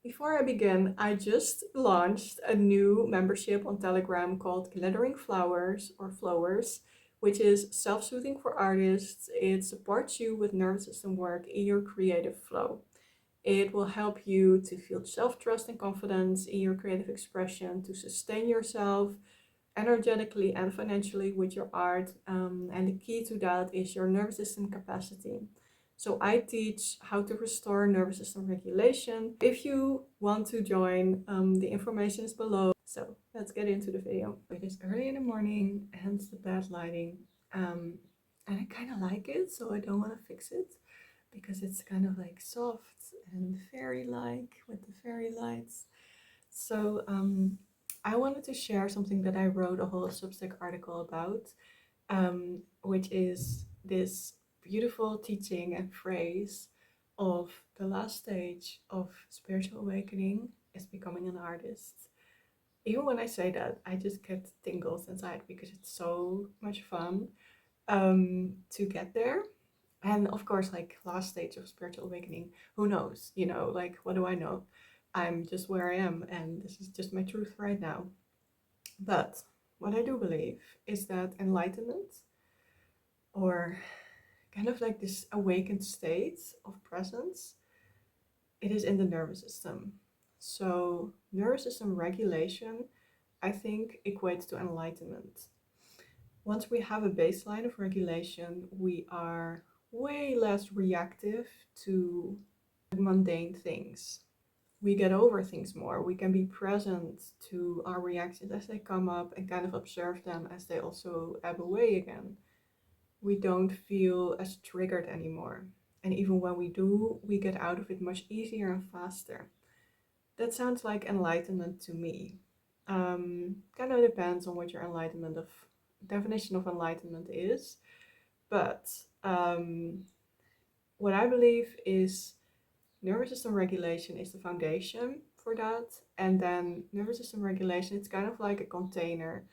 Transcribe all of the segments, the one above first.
Before I begin, I just launched a new membership on Telegram called Glittering Flowers or Flowers, which is self-soothing for artists. It supports you with nervous system work in your creative flow. It will help you to feel self-trust and confidence in your creative expression, to sustain yourself energetically and financially with your art. And the key to that is your nervous system capacity. So I teach how to restore nervous system regulation. If you want to join, the information is below. So let's get into the video. It is early in the morning, hence the bad lighting. And I kind of like it, so I don't want to fix it because it's kind of like soft and fairy-like with the fairy lights. So I wanted to share something that I wrote a whole Substack article about, which is this beautiful teaching and phrase of the last stage of spiritual awakening is becoming an artist. Even when I say that, I just get tingles inside because it's so much fun to get there. And of course, like last stage of spiritual awakening, who knows? Like what do I know? I'm just where I am, and this is just my truth right now. But what I do believe is that enlightenment, or kind of like this awakened state of presence, it is in the nervous system. So, nervous system regulation, I think, equates to enlightenment. Once we have a baseline of regulation, we are way less reactive to mundane things. We get over things more. We can be present to our reactions as they come up and kind of observe them as they also ebb away again. We don't feel as triggered anymore. And even when we do, we get out of it much easier and faster. That sounds like enlightenment to me. Kind of depends on what your definition of enlightenment is. But what I believe is nervous system regulation is the foundation for that. And then nervous system regulation, it's kind of like a container,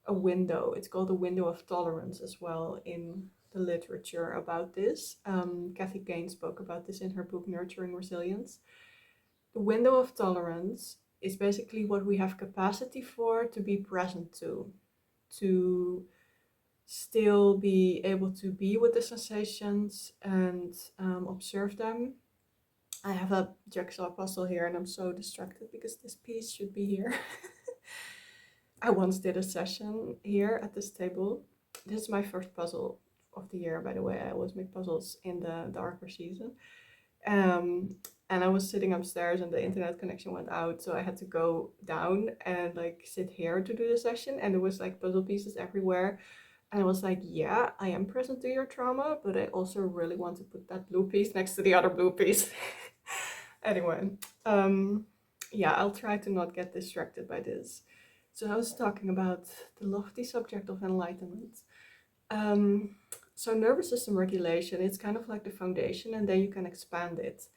a window. It's called a window of tolerance as well in the literature about this. Kathy Kane spoke about this in her book, Nurturing Resilience. The window of tolerance is basically what we have capacity for to be present to still be able to be with the sensations and observe them. I have a jigsaw puzzle here and I'm so distracted because this piece should be here. I once did a session here at this table. This is my first puzzle of the year, by the way. I always make puzzles in the darker season. And I was sitting upstairs and the internet connection went out, so I had to go down and like sit here to do the session, and there was like puzzle pieces everywhere. And I was like, yeah, I am present to your trauma, but I also really want to put that blue piece next to the other blue piece. Anyway, yeah, I'll try to not get distracted by this. So I was talking about the lofty subject of enlightenment. So nervous system regulation, it's kind of like the foundation, and then you can expand it.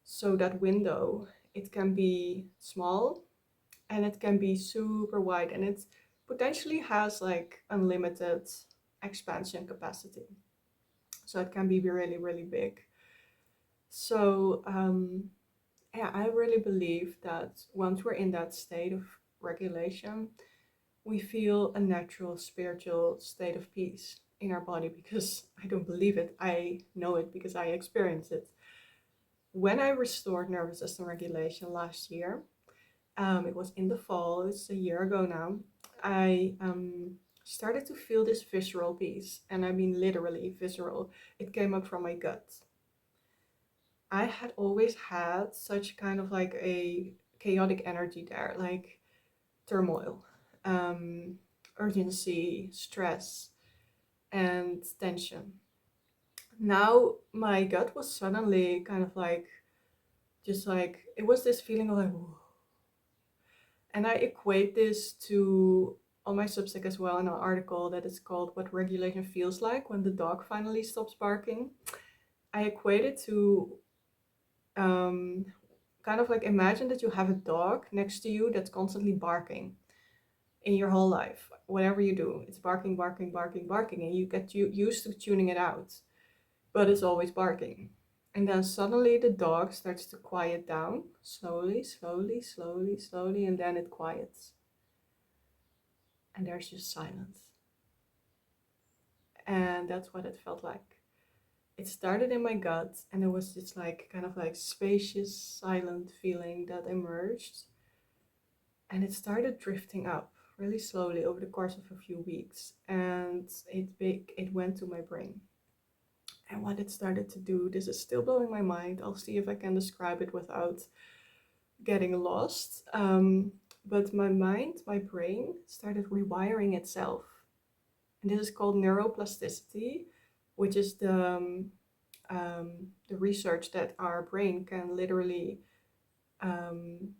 So that window, it can be small and it can be super wide, and it potentially has like unlimited expansion capacity. So it can be really, really big. So yeah, I really believe that once we're in that state of regulation, we feel a natural spiritual state of peace in our body, because I don't believe it. I know it because I experienced it. When I restored nervous system regulation last year, it was in the fall, it's a year ago now, I started to feel this visceral peace. And I mean literally visceral. It came up from my gut. I had always had such kind of like a chaotic energy there, like turmoil, urgency, stress, and tension. Now my gut was suddenly kind of like, just like, it was this feeling of like, whoa. And I equate this to, on my Substack as well, in an article that is called What Regulation Feels Like When the Dog Finally Stops Barking. I equate it to kind of like, imagine that you have a dog next to you that's constantly barking in your whole life. Whatever you do, it's barking, barking, barking, barking, and you get used to tuning it out, but it's always barking. And then suddenly the dog starts to quiet down, slowly, slowly, slowly, slowly, and then it quiets. And there's just silence. And that's what it felt like. It started in my gut, and it was this like kind of like spacious, silent feeling that emerged. And it started drifting up really slowly over the course of a few weeks. And it went to my brain. And what it started to do, this is still blowing my mind. I'll see if I can describe it without getting lost. But my mind, my brain, started rewiring itself. And this is called neuroplasticity, which is the research that our brain can literally um,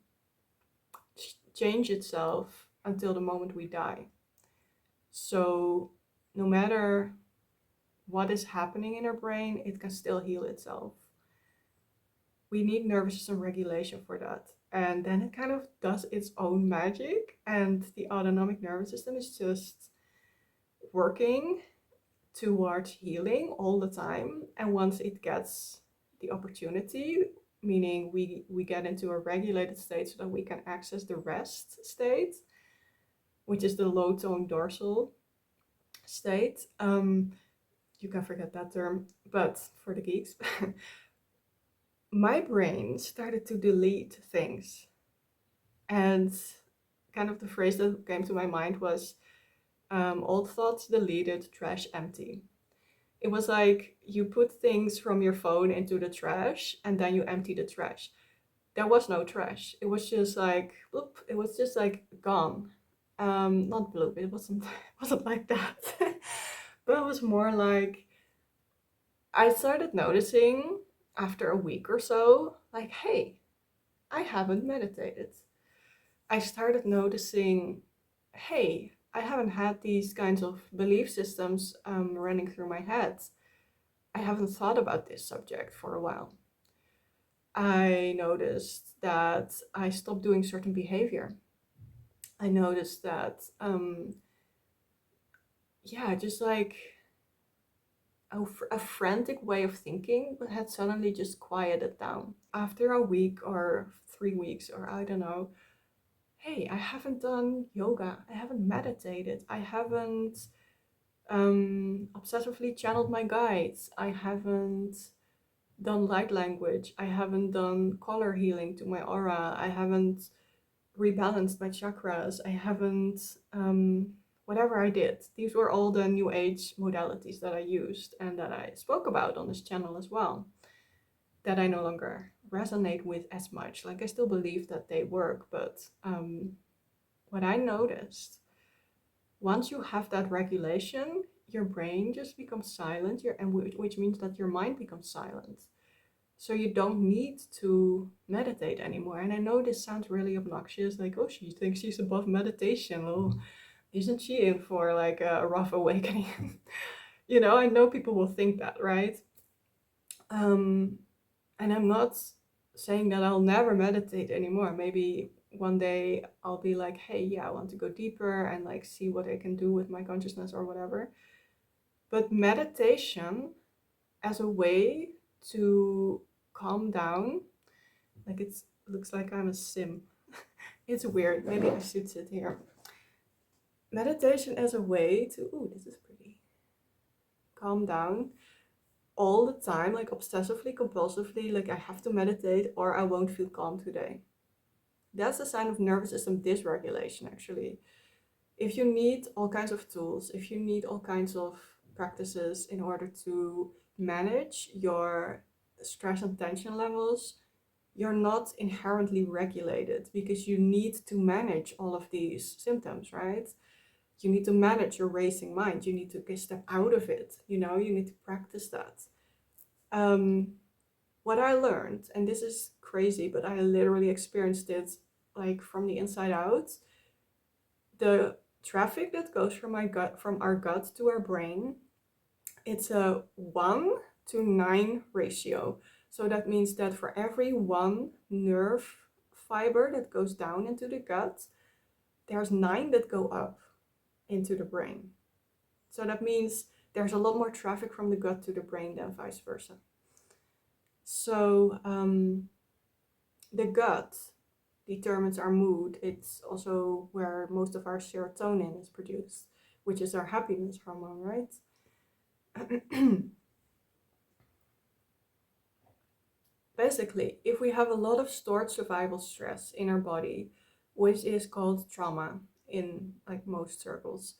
change itself until the moment we die. So no matter what is happening in our brain, it can still heal itself. We need nervous system regulation for that. And then it kind of does its own magic, and the autonomic nervous system is just working towards healing all the time. And once it gets the opportunity, meaning we get into a regulated state so that we can access the rest state, which is the low tone dorsal state. You can forget that term, but for the geeks, my brain started to delete things. And kind of the phrase that came to my mind was old thoughts deleted, trash empty. It was like you put things from your phone into the trash and then you empty the trash. There was no trash. It was just like bloop. It was just like gone. Not bloop. It wasn't. It wasn't like that. But it was more like I started noticing after a week or so, like, hey, I haven't meditated. I started noticing, hey, I haven't had these kinds of belief systems running through my head. I haven't thought about this subject for a while. I noticed that I stopped doing certain behavior. I noticed that, just like a frantic way of thinking had suddenly just quieted down. After a week or 3 weeks, or I don't know, hey, I haven't done yoga, I haven't meditated, I haven't obsessively channeled my guides, I haven't done light language, I haven't done color healing to my aura, I haven't rebalanced my chakras, I haven't, whatever I did. These were all the new age modalities that I used and that I spoke about on this channel as well, that I no longer resonate with as much. Like I still believe that they work, but what I noticed, once you have that regulation, your brain just becomes silent, which means that your mind becomes silent. So you don't need to meditate anymore. And I know this sounds really obnoxious, like, oh, she thinks she's above meditation. Well, isn't she in for like a rough awakening? I know people will think that, right? And I'm not saying that I'll never meditate anymore. Maybe one day I'll be like, hey, yeah, I want to go deeper and like see what I can do with my consciousness or whatever. But meditation as a way to calm down, like it looks like I'm a sim. It's weird. Maybe I should sit here. Meditation as a way to, ooh, this is pretty, calm down all the time, like obsessively, compulsively, like I have to meditate or I won't feel calm today. That's a sign of nervous system dysregulation, actually. If you need all kinds of tools, if you need all kinds of practices in order to manage your stress and tension levels, you're not inherently regulated because you need to manage all of these symptoms, right? You need to manage your racing mind. You need to step out of it. You need to practice that. What I learned, and this is crazy, but I literally experienced it like from the inside out. The traffic that goes from our gut to our brain, it's a 1 to 9 ratio. So that means that for every one nerve fiber that goes down into the gut, there's 9 that go up into the brain. So that means there's a lot more traffic from the gut to the brain than vice versa. So the gut determines our mood. It's also where most of our serotonin is produced, which is our happiness hormone, right? Basically, if we have a lot of stored survival stress in our body, which is called trauma in like most circles,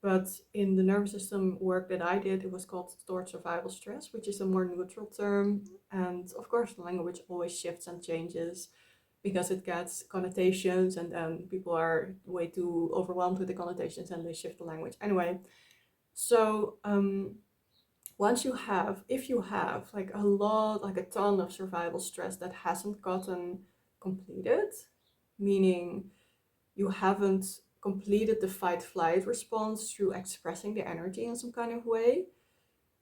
but in the nervous system work that I did, it was called stored survival stress, which is a more neutral term. And of course, the language always shifts and changes because it gets connotations, and then people are way too overwhelmed with the connotations and they shift the language. Anyway, so once you have, if you have like a lot, like a ton of survival stress that hasn't gotten completed, meaning you haven't completed the fight flight response through expressing the energy in some kind of way,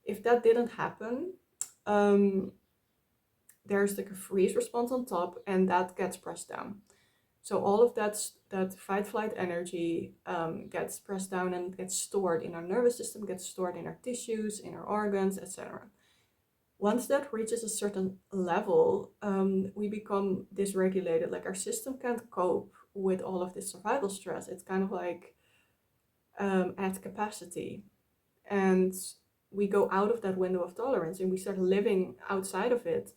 if that didn't happen, um, there's like a freeze response on top and that gets pressed down. So all of that fight flight energy gets pressed down and gets stored in our nervous system, gets stored in our tissues, in our organs, etc. Once that reaches a certain level, we become dysregulated. Like our system can't cope with all of this survival stress. It's kind of like at capacity. And we go out of that window of tolerance and we start living outside of it.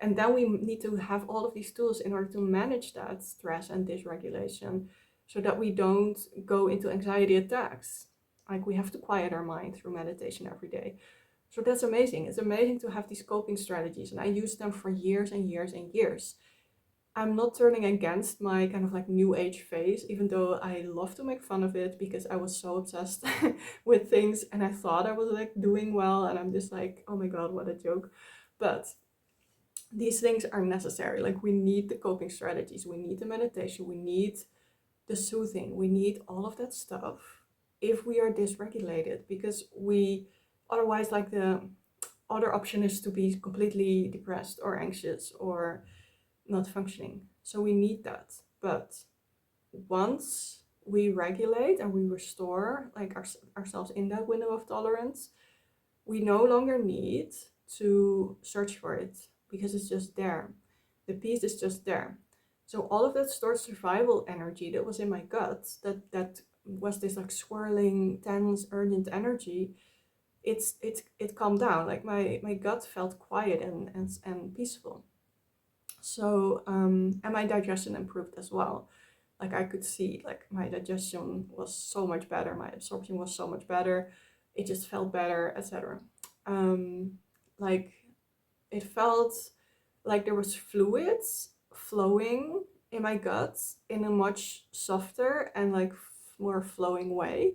And then we need to have all of these tools in order to manage that stress and dysregulation so that we don't go into anxiety attacks. Like we have to quiet our mind through meditation every day. So that's amazing. It's amazing to have these coping strategies, and I used them for years and years and years. I'm not turning against my kind of like new age phase, even though I love to make fun of it because I was so obsessed with things and I thought I was like doing well, and I'm just like, oh my god, what a joke. But these things are necessary. Like we need the coping strategies, we need the meditation, we need the soothing, we need all of that stuff if we are dysregulated, because we otherwise, like, the other option is to be completely depressed or anxious or not functioning. So we need that. But once we regulate and we restore like ourselves in that window of tolerance, we no longer need to search for it because it's just there. The peace is just there. So all of that stored survival energy that was in my gut, that was this like swirling, tense, urgent energy, it calmed down. Like my gut felt quiet and peaceful. So and my digestion improved as well. Like I could see like my digestion was so much better, my absorption was so much better, it just felt better, etc. Like it felt like there was fluids flowing in my gut in a much softer and like more flowing way.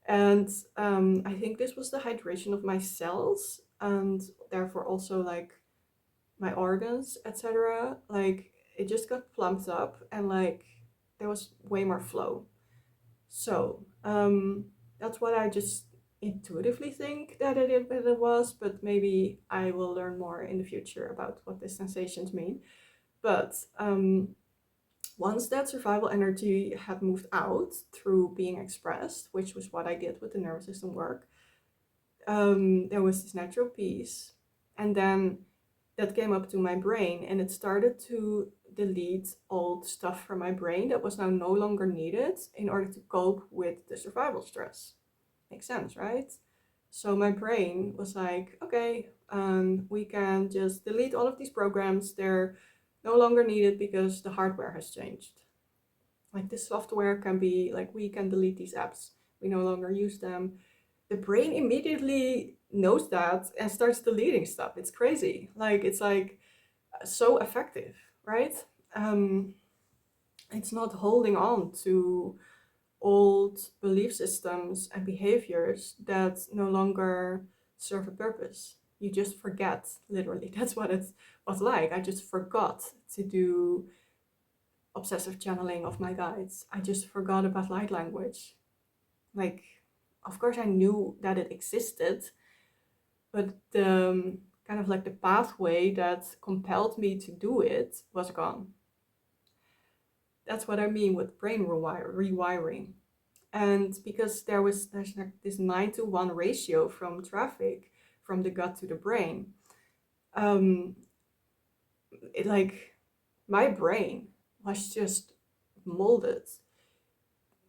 And I think this was the hydration of my cells and therefore also like my organs, etc. Like it just got plumped up and like there was way more flow. So that's what I just intuitively think that it was, but maybe I will learn more in the future about what the sensations mean. But once that survival energy had moved out through being expressed, which was what I did with the nervous system work, there was this natural peace. And then that came up to my brain and it started to delete old stuff from my brain that was now no longer needed in order to cope with the survival stress. Makes sense, right? So my brain was like, okay, we can just delete all of these programs. They're no longer needed because the hardware has changed. Like the software can be like, we can delete these apps. We no longer use them. The brain immediately knows that and starts deleting stuff. It's crazy. Like it's like so effective, right? Um, it's not holding on to old belief systems and behaviors that no longer serve a purpose. You just forget, literally. That's what it was like. I just forgot to do obsessive channeling of my guides. I just forgot about light language. Like, of course, I knew that it existed, but the kind of like the pathway that compelled me to do it was gone. That's what I mean with brain rewiring. And because there's like this 9-to-1 ratio from traffic from the gut to the brain, like my brain was just molded.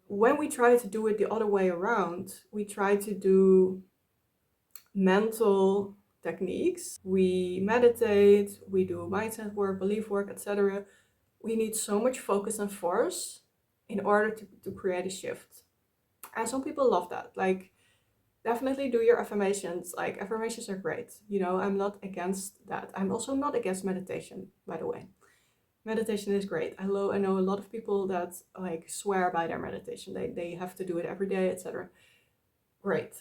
When we try to do it the other way around, we try to do mental techniques, we meditate, we do mindset work, belief work, etc. We need so much focus and force in order to create a shift. And some people love that. Like, definitely do your affirmations. Like, affirmations are great. I'm not against that. I'm also not against meditation, by the way. Meditation is great. I know a lot of people that like swear by their meditation. They have to do it every day, etc. Great.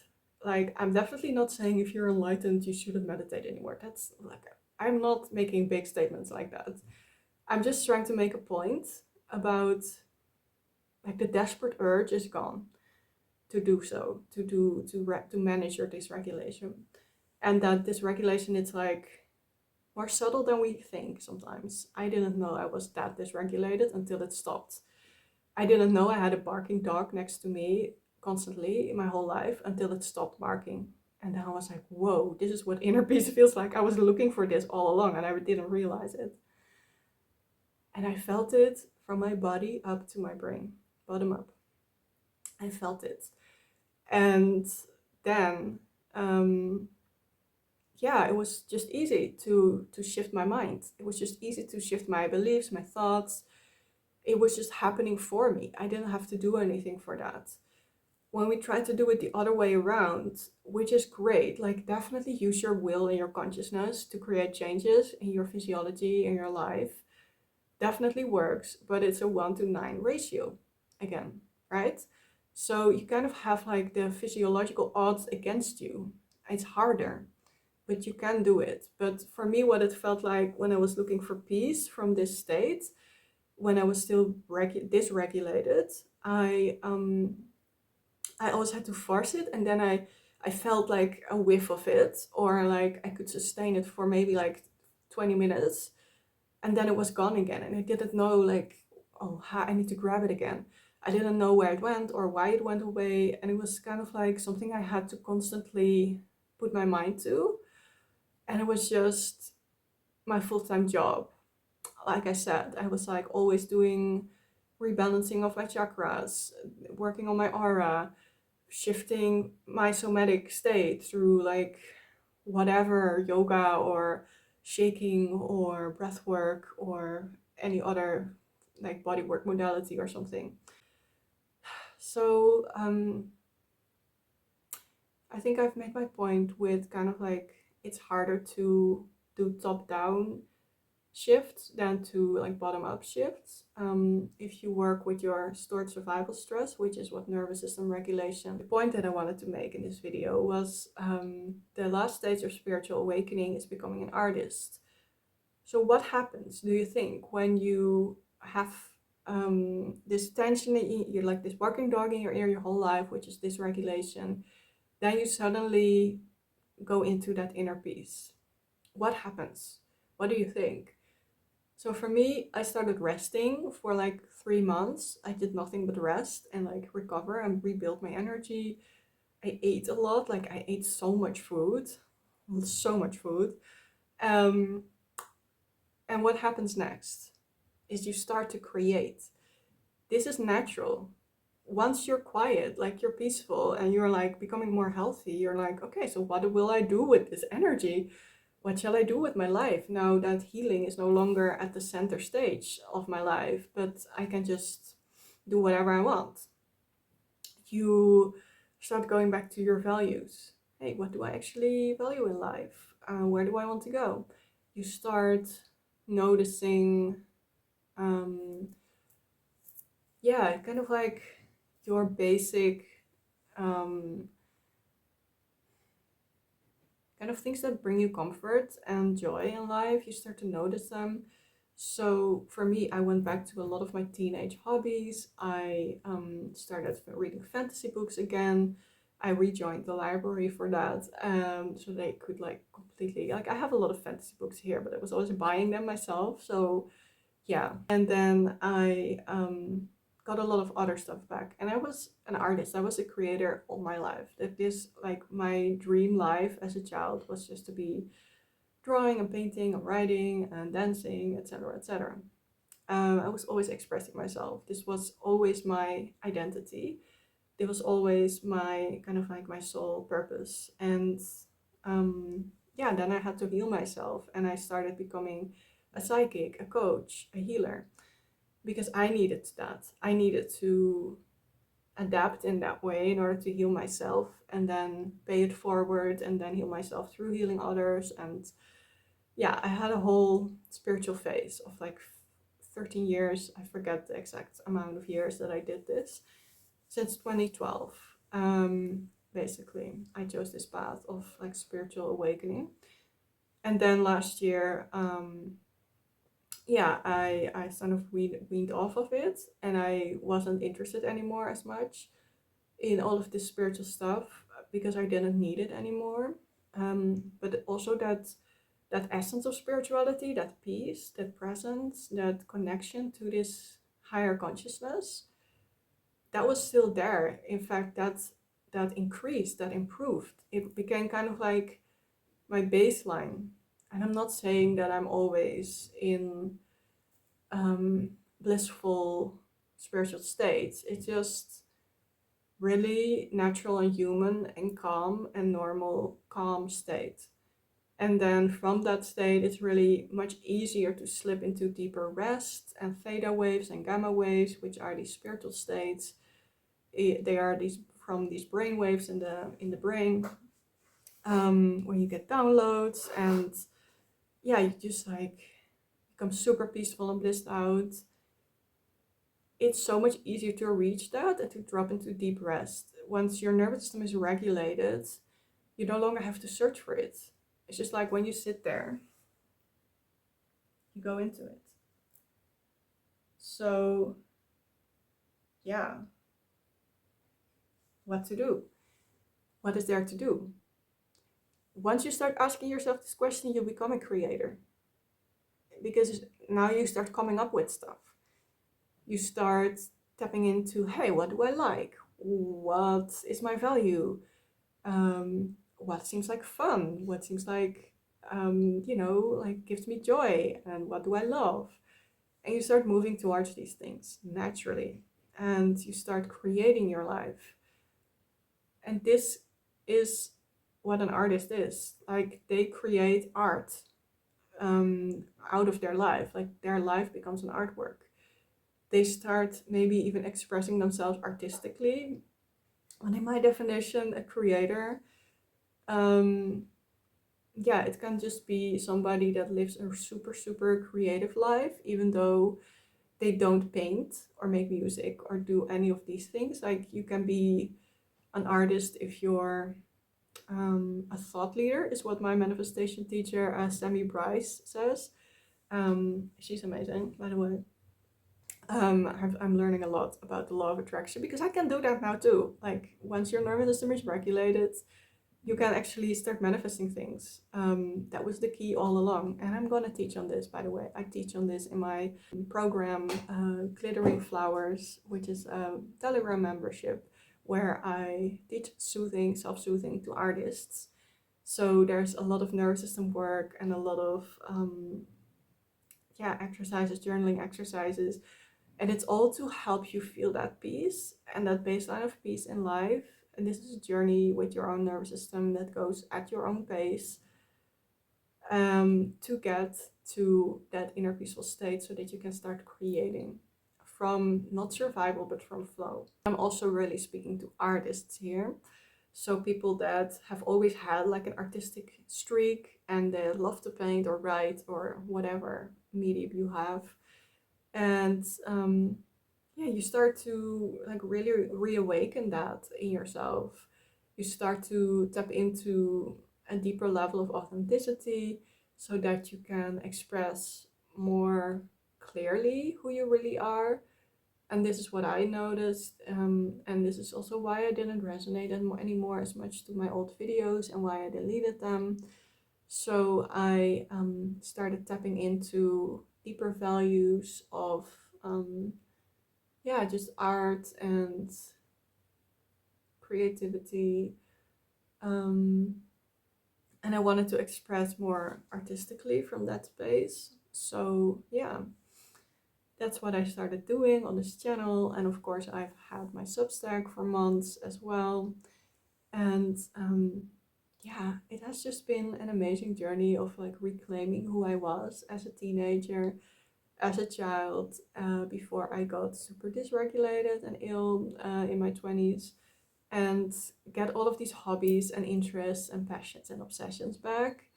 Like, I'm definitely not saying if you're enlightened you shouldn't meditate anymore. That's like, I'm not making big statements like that. I'm just trying to make a point about like the desperate urge is gone to do so, to manage your dysregulation, and that dysregulation, it's like more subtle than we think sometimes. I didn't know I was that dysregulated until it stopped. I didn't know I had a barking dog next to me constantly in my whole life until it stopped barking. And then I was like, whoa, this is what inner peace feels like. I was looking for this all along and I didn't realize it. And I felt it from my body up to my brain, bottom up. I felt it. And then, it was just easy to shift my mind. It was just easy to shift my beliefs, my thoughts. It was just happening for me. I didn't have to do anything for that. When we try to do it the other way around, which is great, like definitely use your will and your consciousness to create changes in your physiology, in your life. Definitely works, but it's a 1-to-9 ratio again, right? So you kind of have like the physiological odds against you. It's harder, but you can do it. But for me, what it felt like when I was looking for peace from this state, when I was still dysregulated, I always had to force it, and then I felt like a whiff of it, or like I could sustain it for maybe like 20 minutes, and then it was gone again, and I didn't know like, oh, I need to grab it again. I didn't know where it went or why it went away, and it was kind of like something I had to constantly put my mind to, and it was just my full-time job. Like I said, I was like always doing rebalancing of my chakras, working on my aura, shifting my somatic state through like whatever yoga or shaking or breath work or any other like body work modality or something. So I think I've made my point with kind of like it's harder to do top down shifts than to like bottom up shifts. If you work with your stored survival stress, which is what nervous system regulation, the point that I wanted to make in this video was the last stage of spiritual awakening is becoming an artist. So what happens, do you think, when you have this tension, you're like this barking dog in your ear your whole life, which is dysregulation, then you suddenly go into that inner peace? What happens? What do you think? So for me, I started resting for like 3 months. I did nothing but rest and like recover and rebuild my energy. I ate a lot, like I ate so much food, so much food. And what happens next is you start to create. This is natural. Once you're quiet, like you're peaceful and you're like becoming more healthy, you're like, okay, so what will I do with this energy? What shall I do with my life now that healing is no longer at the center stage of my life, but I can just do whatever I want? You start going back to your values. Hey, what do I actually value in life? Where do I want to go? You start noticing, kind of like your basic kind of things that bring you comfort and joy in life. You start to notice them. So for me, I went back to a lot of my teenage hobbies. I started reading fantasy books again. I rejoined the library for that, so they could like completely, like I have a lot of fantasy books here, but I was always buying them myself. So yeah, and then I got a lot of other stuff back, and I was an artist. I was a creator all my life. That this, like, my dream life as a child was just to be drawing and painting and writing and dancing, etc., etc. I was always expressing myself. This was always my identity. It was always my kind of like my sole purpose. And yeah, then I had to heal myself, and I started becoming a psychic, a coach, a healer, because I needed that. I needed to adapt in that way in order to heal myself and then pay it forward and then heal myself through healing others. And yeah, I had a whole spiritual phase of like 13 years. I forget the exact amount of years that I did this. Since 2012, basically, I chose this path of like spiritual awakening. And then last year, yeah, I sort of weaned off of it, and I wasn't interested anymore as much in all of this spiritual stuff because I didn't need it anymore. But also that essence of spirituality, that peace, that presence, that connection to this higher consciousness, that was still there. In fact, that increased, that improved. It became kind of like my baseline. And I'm not saying that I'm always in blissful spiritual states. It's just really natural and human and calm and normal calm state. And then from that state, it's really much easier to slip into deeper rest and theta waves and gamma waves, which are these spiritual states. They are these from these brain waves in the brain, when you get downloads, and yeah, you just like become super peaceful and blissed out. It's so much easier to reach that and to drop into deep rest. Once your nervous system is regulated, you no longer have to search for it. It's just like when you sit there, you go into it. So, yeah, what to do? What is there to do? Once you start asking yourself this question, you become a creator. Because now you start coming up with stuff. You start tapping into, hey, what do I like? What is my value? What seems like fun? What seems like, like gives me joy? And what do I love? And you start moving towards these things naturally. And you start creating your life. And this is what an artist is. Like, they create art out of their life. Like, their life becomes an artwork. They start maybe even expressing themselves artistically. And in my definition, a creator, yeah, it can just be somebody that lives a super, super creative life, even though they don't paint or make music or do any of these things. Like, you can be an artist if you're a thought leader, is what my manifestation teacher, Sammy Bryce, says. She's amazing, by the way. I'm learning a lot about the law of attraction because I can do that now too. Like, once your nervous system is regulated, you can actually start manifesting things. That was the key all along. And I'm gonna teach on this, by the way. I teach on this in my program, Glittering Flowers, which is a Telegram membership where I teach soothing, self-soothing to artists. So there's a lot of nervous system work and a lot of exercises, journaling exercises, and it's all to help you feel that peace and that baseline of peace in life. And this is a journey with your own nervous system that goes at your own pace, to get to that inner peaceful state so that you can start creating from not survival but from flow. I'm also really speaking to artists here. So people that have always had like an artistic streak and they love to paint or write or whatever medium you have. And you start to like really reawaken that in yourself. You start to tap into a deeper level of authenticity so that you can express more clearly who you really are. And this is what I noticed, and this is also why I didn't resonate anymore as much to my old videos and why I deleted them. So I started tapping into deeper values of just art and creativity, and I wanted to express more artistically from that space. So yeah, that's what I started doing on this channel. And of course, I've had my Substack for months as well. And yeah, it has just been an amazing journey of like reclaiming who I was as a teenager, as a child, before I got super dysregulated and ill in my 20s, and get all of these hobbies and interests and passions and obsessions back,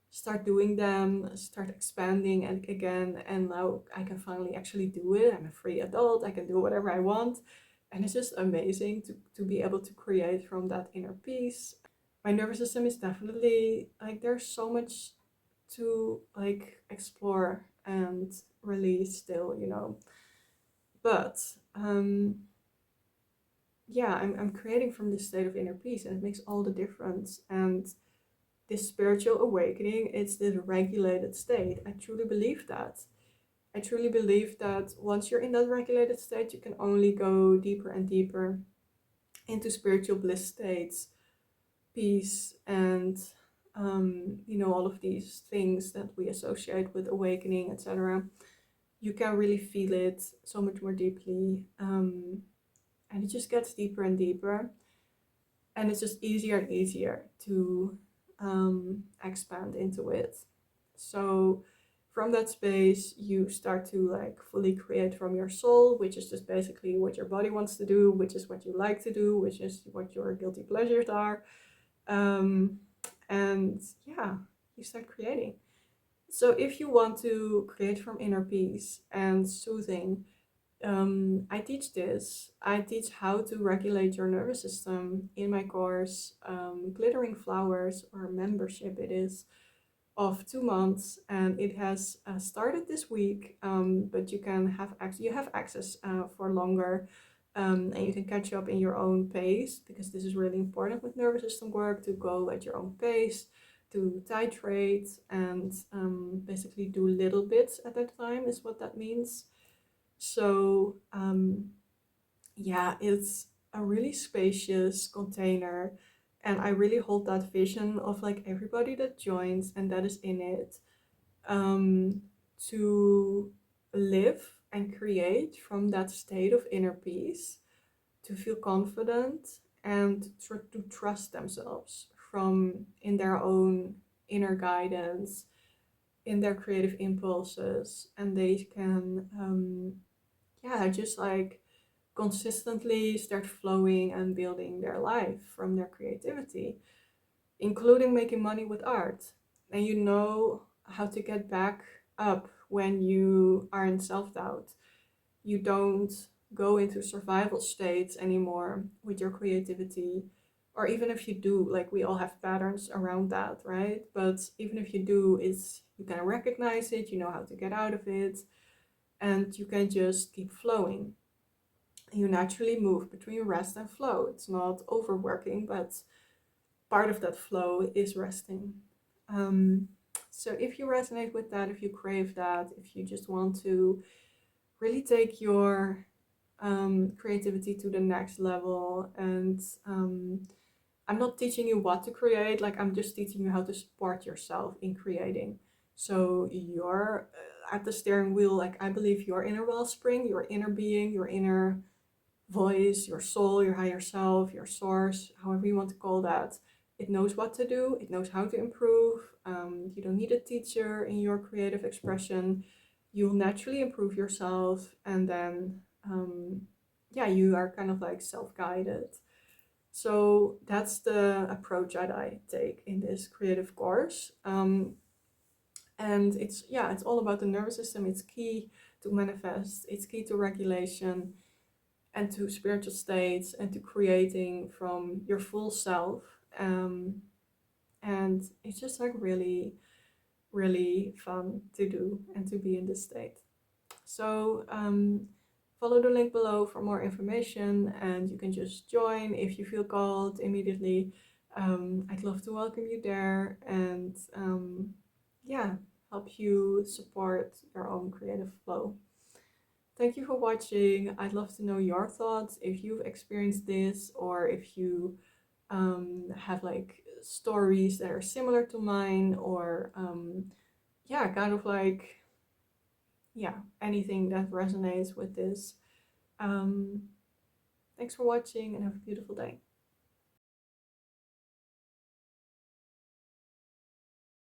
start doing them, start expanding and again, and now I can finally actually do it. I'm a free adult, I can do whatever I want, and it's just amazing to be able to create from that inner peace. My nervous system is definitely like, there's so much to like explore and release still, you know, but yeah, I'm creating from this state of inner peace, and it makes all the difference. And this spiritual awakening, it's this regulated state. I truly believe that. I truly believe that once you're in that regulated state, you can only go deeper and deeper into spiritual bliss states, peace, and you know, all of these things that we associate with awakening, etc. You can really feel it so much more deeply, and it just gets deeper and deeper, and it's just easier and easier to expand into it. So from that space, you start to like fully create from your soul, which is just basically what your body wants to do, which is what you like to do, which is what your guilty pleasures are. Um, and yeah, you start creating. So if you want to create from inner peace and soothing, I teach this. I teach how to regulate your nervous system in my course, Glittering Flowers, or membership it is, of 2 months, and it has started this week. But you can have access for longer, and you can catch up in your own pace, because this is really important with nervous system work, to go at your own pace, to titrate, and basically do little bits at a time is what that means. So yeah, it's a really spacious container, and I really hold that vision of like everybody that joins and that is in it, um, to live and create from that state of inner peace, to feel confident and to trust themselves from in their own inner guidance, in their creative impulses, and they can yeah, just like consistently start flowing and building their life from their creativity, including making money with art. And you know how to get back up when you are in self doubt. You don't go into survival states anymore with your creativity. Or even if you do, like we all have patterns around that, right? But even if you do, it's you can recognize it, you know how to get out of it, and you can just keep flowing. You naturally move between rest and flow. It's not overworking, but part of that flow is resting. Um, so if you resonate with that, if you crave that, if you just want to really take your creativity to the next level, and I'm not teaching you what to create, like I'm just teaching you how to support yourself in creating. So you're at the steering wheel, like I believe your inner wellspring, your inner being, your inner voice, your soul, your higher self, your source, however you want to call that, it knows what to do, it knows how to improve. You don't need a teacher in your creative expression. You'll naturally improve yourself, and then, yeah, you are kind of like self guided. So that's the approach that I take in this creative course. And it's all about the nervous system. It's key to manifest, it's key to regulation, and to spiritual states, and to creating from your full self. And it's just like really, really fun to do and to be in this state. So follow the link below for more information, and you can just join if you feel called immediately. I'd love to welcome you there, and yeah, help you support your own creative flow. Thank you for watching. I'd love to know your thoughts if you've experienced this, or if you have like stories that are similar to mine, or yeah, kind of like, yeah, anything that resonates with this. Um, Thanks for watching and have a beautiful day.